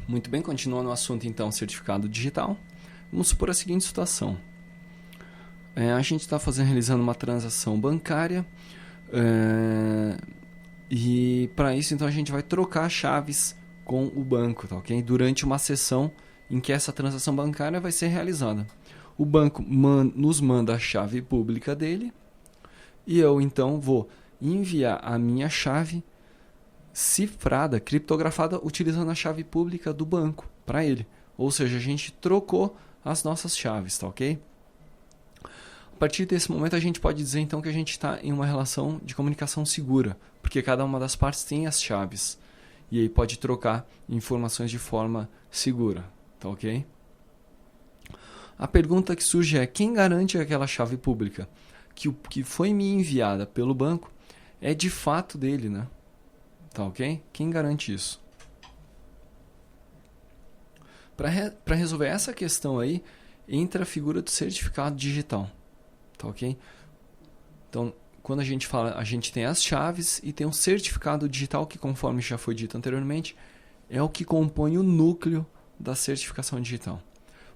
Muito bem, continuando o assunto então, certificado digital. Vamos supor a seguinte situação. A gente está realizando uma transação bancária e para isso então a gente vai trocar chaves com o banco, tá ok? Durante uma sessão em que essa transação bancária vai ser realizada. O banco nos manda a chave pública dele e eu então vou enviar a minha chave cifrada, criptografada, utilizando a chave pública do banco para ele. Ou seja, a gente trocou as nossas chaves, tá ok? A partir desse momento a gente pode dizer então que a gente está em uma relação de comunicação segura, porque cada uma das partes tem as chaves e aí pode trocar informações de forma segura, tá ok? A pergunta que surge é: quem garante que aquela chave pública que foi me enviada pelo banco é de fato dele, né? Tá ok? Quem garante isso? Para resolver essa questão aí, entra a figura do certificado digital. Tá ok? Então, quando a gente fala, a gente tem as chaves e tem um certificado digital que, conforme já foi dito anteriormente, é o que compõe o núcleo da certificação digital.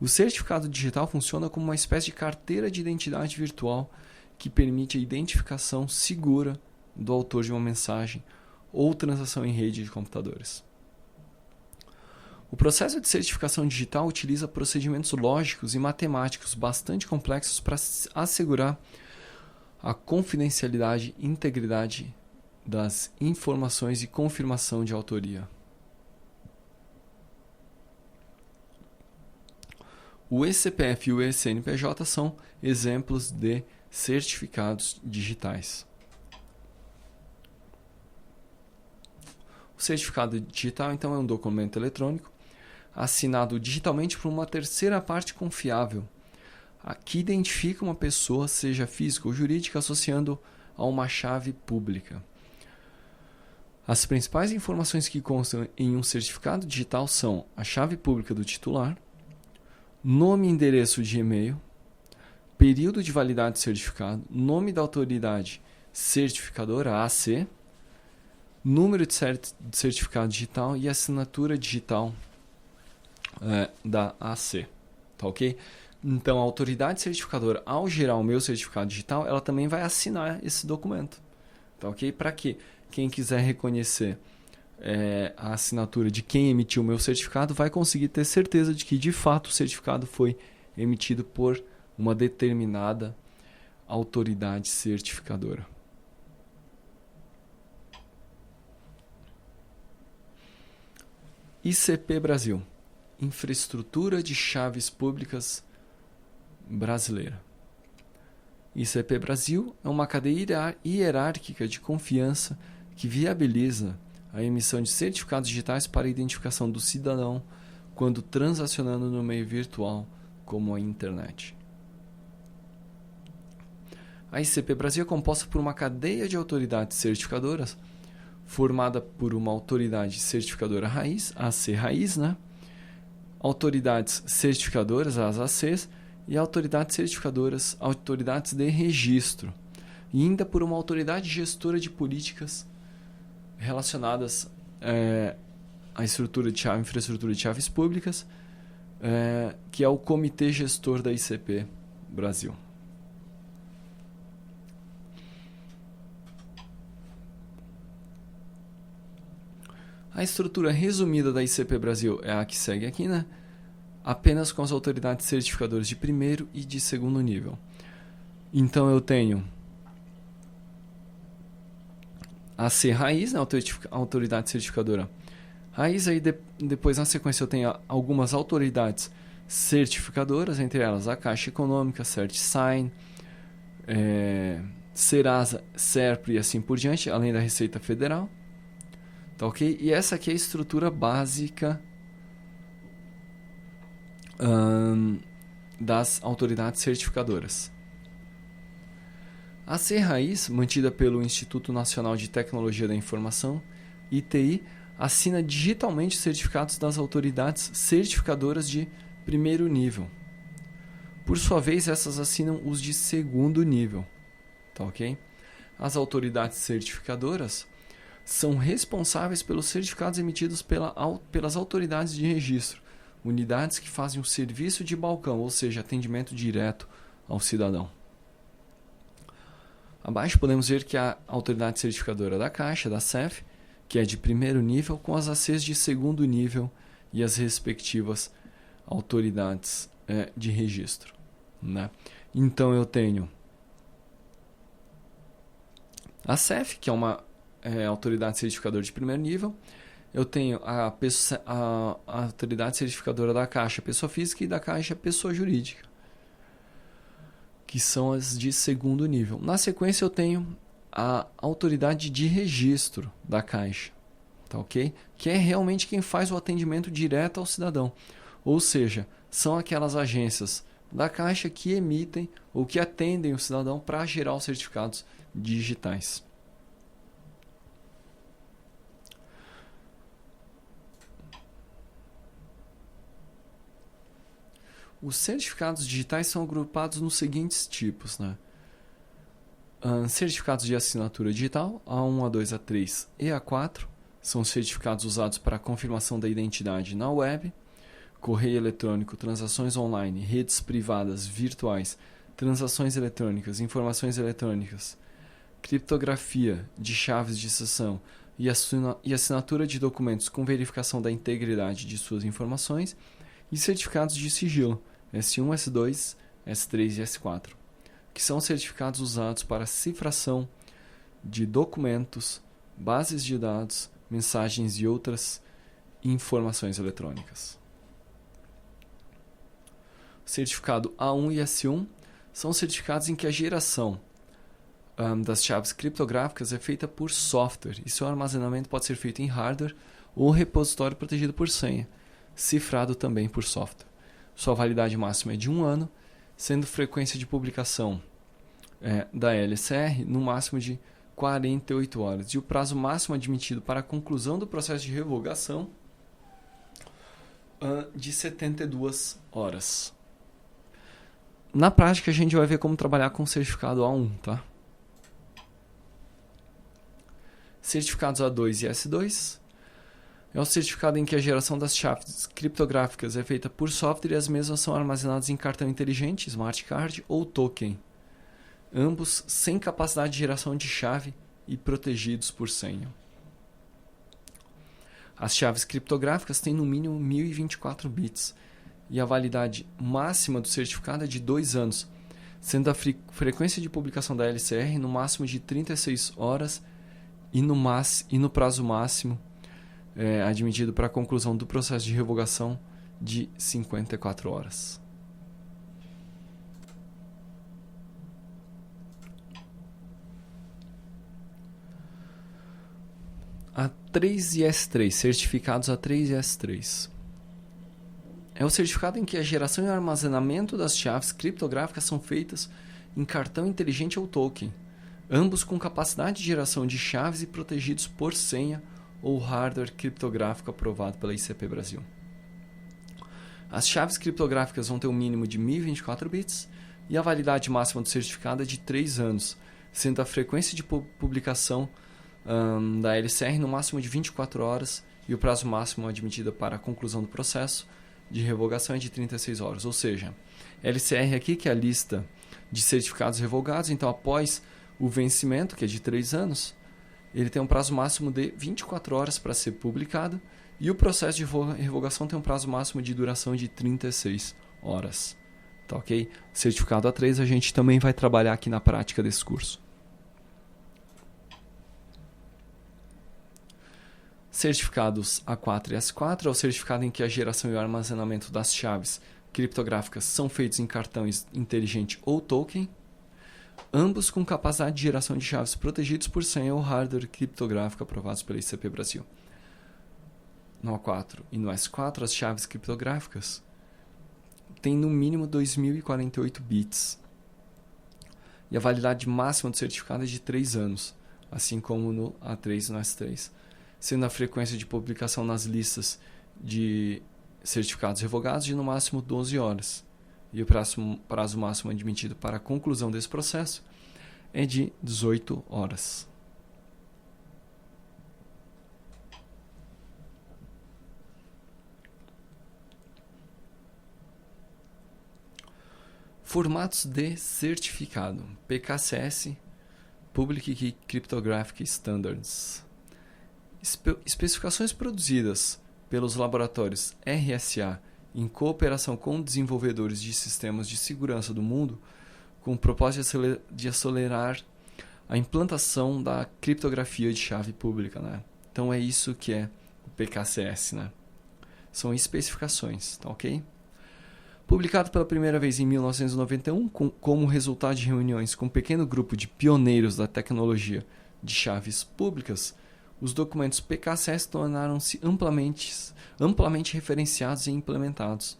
O certificado digital funciona como uma espécie de carteira de identidade virtual que permite a identificação segura do autor de uma mensagem ou transação em rede de computadores. O processo de certificação digital utiliza procedimentos lógicos e matemáticos bastante complexos para assegurar a confidencialidade e integridade das informações e confirmação de autoria. O eCPF e o eCNPJ são exemplos de certificados digitais. O certificado digital, então, é um documento eletrônico assinado digitalmente por uma terceira parte confiável, que identifica uma pessoa, seja física ou jurídica, associando a uma chave pública. As principais informações que constam em um certificado digital são a chave pública do titular, nome e endereço de e-mail, período de validade do certificado, nome da autoridade certificadora, AC, número de certificado digital e assinatura digital da AC, tá ok? Então, a autoridade certificadora, ao gerar o meu certificado digital, ela também vai assinar esse documento, tá ok? Para que quem quiser reconhecer a assinatura de quem emitiu o meu certificado vai conseguir ter certeza de que, de fato, o certificado foi emitido por uma determinada autoridade certificadora. ICP Brasil, Infraestrutura de Chaves Públicas Brasileira. ICP Brasil é uma cadeia hierárquica de confiança que viabiliza a emissão de certificados digitais para a identificação do cidadão quando transacionando no meio virtual, como a internet. A ICP Brasil é composta por uma cadeia de autoridades certificadoras formada por uma autoridade certificadora raiz, AC raiz, né? Autoridades certificadoras, as ACs, e autoridades certificadoras, autoridades de registro, e ainda por uma autoridade gestora de políticas relacionadas à estrutura de chave, infraestrutura de chaves públicas, que é o Comitê Gestor da ICP Brasil. A estrutura resumida da ICP Brasil é a que segue aqui, né? Apenas com as autoridades certificadoras de primeiro e de segundo nível. Então eu tenho a C raiz, né? A autoridade certificadora raiz, aí depois na sequência eu tenho algumas autoridades certificadoras, entre elas a Caixa Econômica, CertSign, Serasa, Serpro e assim por diante, além da Receita Federal. Tá ok? E essa aqui é a estrutura básica das autoridades certificadoras. A C-Raiz, mantida pelo Instituto Nacional de Tecnologia da Informação, ITI, assina digitalmente certificados das autoridades certificadoras de primeiro nível. Por sua vez, essas assinam os de segundo nível. Tá ok? As autoridades certificadoras são responsáveis pelos certificados emitidos pelas autoridades de registro, unidades que fazem o serviço de balcão, ou seja, atendimento direto ao cidadão. Abaixo podemos ver que a autoridade certificadora da Caixa, da CEF, que é de primeiro nível, com as ACs de segundo nível e as respectivas autoridades de registro, né? Então eu tenho a CEF, que é uma autoridade certificadora de primeiro nível. Eu tenho a autoridade certificadora da Caixa, pessoa física, e da Caixa, pessoa jurídica, que são as de segundo nível. Na sequência eu tenho a autoridade de registro da Caixa, tá ok? Que é realmente quem faz o atendimento direto ao cidadão. Ou seja, são aquelas agências da Caixa que emitem ou que atendem o cidadão para gerar os certificados digitais. Os certificados digitais são agrupados nos seguintes tipos, né? Certificados de assinatura digital, A1, A2, A3 e A4, são certificados usados para a confirmação da identidade na web, correio eletrônico, transações online, redes privadas, virtuais, transações eletrônicas, informações eletrônicas, criptografia de chaves de sessão e assinatura de documentos com verificação da integridade de suas informações, e certificados de sigilo, S1, S2, S3 e S4, que são certificados usados para cifração de documentos, bases de dados, mensagens e outras informações eletrônicas. Certificado A1 e S1 são certificados em que a geração das chaves criptográficas é feita por software e seu armazenamento pode ser feito em hardware ou repositório protegido por senha, cifrado também por software. Sua validade máxima é de 1 ano, sendo frequência de publicação da LCR no máximo de 48 horas e o prazo máximo admitido para a conclusão do processo de revogação de 72 horas. Na prática, a gente vai ver como trabalhar com o certificado A1, tá? Certificados A2 e S2 é o certificado em que a geração das chaves criptográficas é feita por software e as mesmas são armazenadas em cartão inteligente, smart card ou token, ambos sem capacidade de geração de chave e protegidos por senha. As chaves criptográficas têm no mínimo 1024 bits e a validade máxima do certificado é de 2 anos, sendo a frequência de publicação da LCR no máximo de 36 horas e no prazo máximo admitido para a conclusão do processo de revogação de 54 horas. A3 e S3, certificados A3 e S3. É o certificado em que a geração e o armazenamento das chaves criptográficas são feitas em cartão inteligente ou token, ambos com capacidade de geração de chaves e protegidos por senha ou hardware criptográfico aprovado pela ICP Brasil. As chaves criptográficas vão ter um mínimo de 1024 bits e a validade máxima do certificado é de 3 anos, sendo a frequência de publicação da LCR no máximo de 24 horas e o prazo máximo admitido para a conclusão do processo de revogação é de 36 horas. Ou seja, LCR aqui, que é a lista de certificados revogados, então após o vencimento, que é de 3 anos, ele tem um prazo máximo de 24 horas para ser publicado e o processo de revogação tem um prazo máximo de duração de 36 horas. Tá ok? Certificado A3 a gente também vai trabalhar aqui na prática desse curso. Certificados A4 e S4 é o certificado em que a geração e o armazenamento das chaves criptográficas são feitos em cartão inteligente ou token, ambos com capacidade de geração de chaves protegidos por senha ou hardware criptográfico aprovados pela ICP Brasil. No A4 e no S4, as chaves criptográficas têm no mínimo 2048 bits. E a validade máxima do certificado é de 3 anos, assim como no A3 e no S3, sendo a frequência de publicação nas listas de certificados revogados de no máximo 12 horas. E o prazo máximo admitido para a conclusão desse processo é de 18 horas. Formatos de certificado. PKCS, Public Key Cryptographic Standards. Especificações produzidas pelos laboratórios RSA em cooperação com desenvolvedores de sistemas de segurança do mundo, com o propósito de acelerar a implantação da criptografia de chave pública, né? Então é isso que é o PKCS, né? São especificações, tá ok? Publicado pela primeira vez em 1991, como resultado de reuniões com um pequeno grupo de pioneiros da tecnologia de chaves públicas, os documentos PKCS tornaram-se amplamente referenciados e implementados.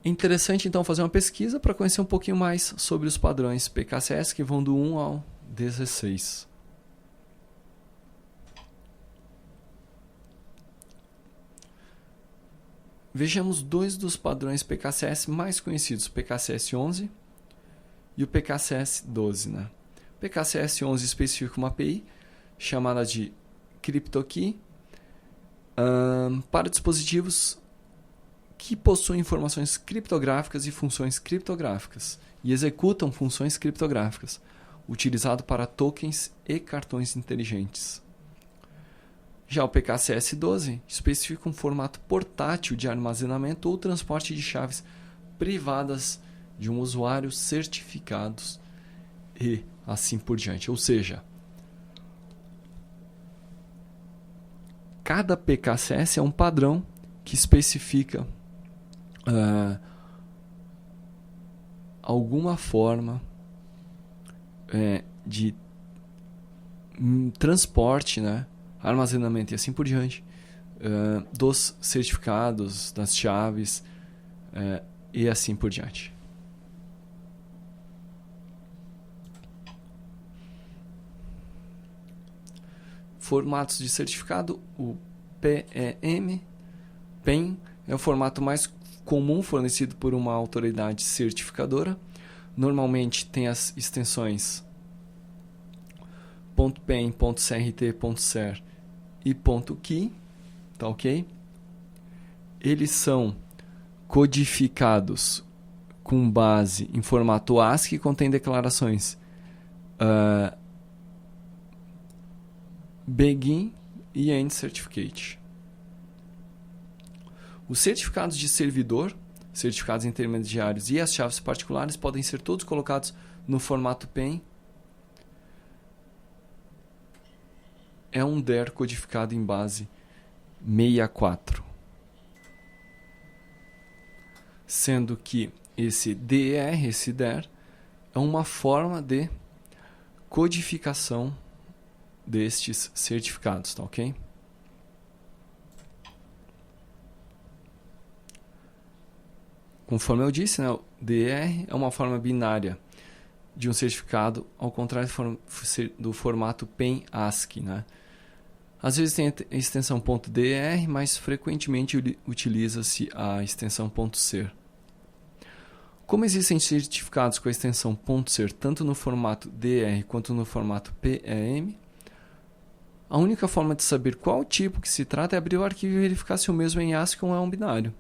Interessante, então, fazer uma pesquisa para conhecer um pouquinho mais sobre os padrões PKCS, que vão do 1 ao 16. Vejamos dois dos padrões PKCS mais conhecidos, o PKCS-11 e o PKCS-12. Né? O PKCS-11 especifica uma API chamada de CryptoKey para dispositivos que possuem informações criptográficas e funções criptográficas e executam funções criptográficas, utilizado para tokens e cartões inteligentes. Já o PKCS-12 especifica um formato portátil de armazenamento ou transporte de chaves privadas de um usuário certificados e assim por diante. Ou seja, cada PKCS é um padrão que especifica alguma forma de transporte, né? Armazenamento e assim por diante, dos certificados, das chaves e assim por diante. Formatos de certificado, o PEM é o formato mais comum fornecido por uma autoridade certificadora. Normalmente tem as extensões .pen, .crt, .cer e .key, tá ok? Eles são codificados com base em formato ASCII, que contém declarações begin e end certificate. Os certificados de servidor, certificados intermediários e as chaves particulares podem ser todos colocados no formato PEN. É um DER codificado em base 64. Sendo que esse DER, esse DER, é uma forma de codificação destes certificados, tá ok? Conforme eu disse, né, o DER é uma forma binária de um certificado, ao contrário do formato PEN ASCII, né? Às vezes tem a extensão .der, mas frequentemente utiliza-se a extensão .cer. Como existem certificados com a extensão .cer tanto no formato DR quanto no formato PEM, a única forma de saber qual tipo que se trata é abrir o arquivo e verificar se o mesmo é em ASCII ou é um binário.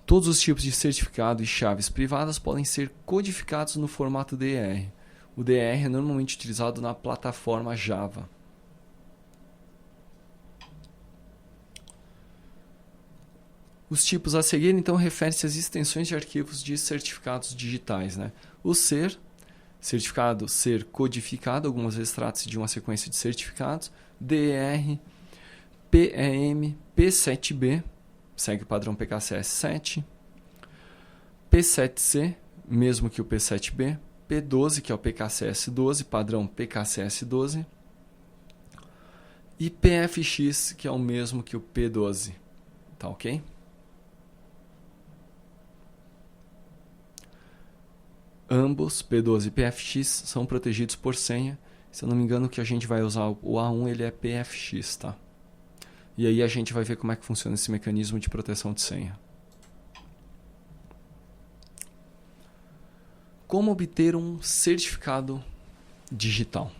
Todos os tipos de certificado e chaves privadas podem ser codificados no formato DR. O DR é normalmente utilizado na plataforma Java. Os tipos a seguir, então, referem-se às extensões de arquivos de certificados digitais, né? O CER, certificado ser codificado, algumas vezes trata-se de uma sequência de certificados. DR, PEM, P7B, segue o padrão PKCS7. P7C, mesmo que o P7B. P12, que é o PKCS12, padrão PKCS12. E PFX, que é o mesmo que o P12. Tá ok? Ambos, P12 e PFX, são protegidos por senha. Se eu não me engano, o que a gente vai usar, o A1, ele é PFX, tá? E aí a gente vai ver como é que funciona esse mecanismo de proteção de senha. Como obter um certificado digital?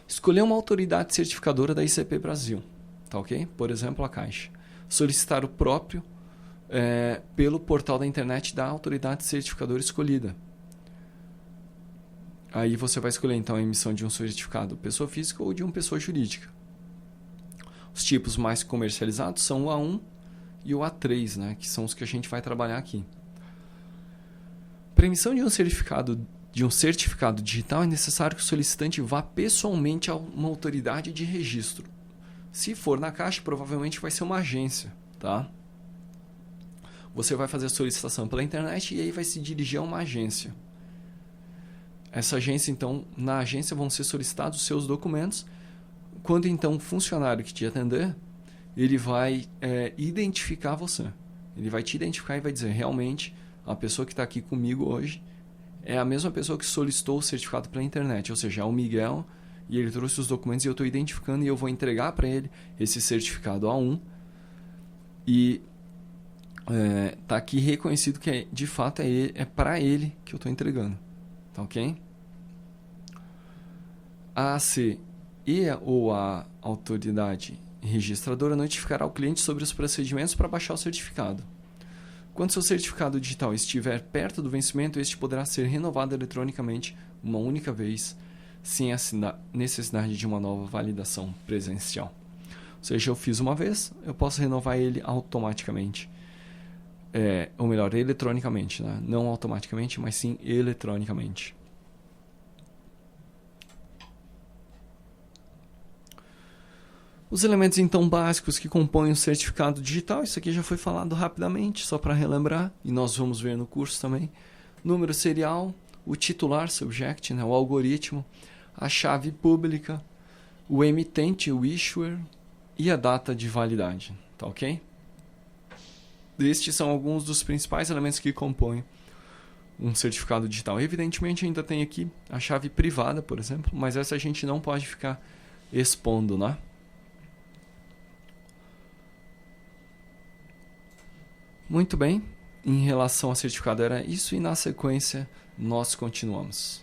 Escolher uma autoridade certificadora da ICP Brasil, tá ok? Por exemplo, a Caixa. Solicitar o próprio pelo portal da internet da autoridade certificadora escolhida. Aí você vai escolher então a emissão de um certificado pessoa física ou de uma pessoa jurídica. Os tipos mais comercializados são o A1 e o A3, né, que são os que a gente vai trabalhar aqui. Para emissão de um certificado digital é necessário que o solicitante vá pessoalmente a uma autoridade de registro. Se for na Caixa, provavelmente vai ser uma agência, tá? Você vai fazer a solicitação pela internet e aí vai se dirigir a uma agência. Essa agência, então, na agência vão ser solicitados os seus documentos. Quando, então, o funcionário que te atender, ele vai identificar você. Ele vai te identificar e vai dizer, realmente, a pessoa que está aqui comigo hoje é a mesma pessoa que solicitou o certificado pela internet. Ou seja, é o Miguel, e ele trouxe os documentos e eu estou identificando e eu vou entregar para ele esse certificado A1. E está aqui reconhecido que, de fato, é para ele que eu estou entregando. Tá ok? A AC ou a autoridade registradora notificará o cliente sobre os procedimentos para baixar o certificado. Quando seu certificado digital estiver perto do vencimento, este poderá ser renovado eletronicamente uma única vez, sem a necessidade de uma nova validação presencial. Ou seja, eu fiz uma vez, eu posso renovar ele automaticamente. Ou melhor, eletronicamente, né? Não automaticamente, mas sim eletronicamente. Os elementos então básicos que compõem o certificado digital, isso aqui já foi falado rapidamente, só para relembrar, e nós vamos ver no curso também. Número serial, o titular, subject, né? O algoritmo, a chave pública, o emitente, o issuer e a data de validade, tá ok? Estes são alguns dos principais elementos que compõem um certificado digital. Evidentemente ainda tem aqui a chave privada, por exemplo, mas essa a gente não pode ficar expondo, né? Muito bem, em relação ao certificado era isso e na sequência nós continuamos.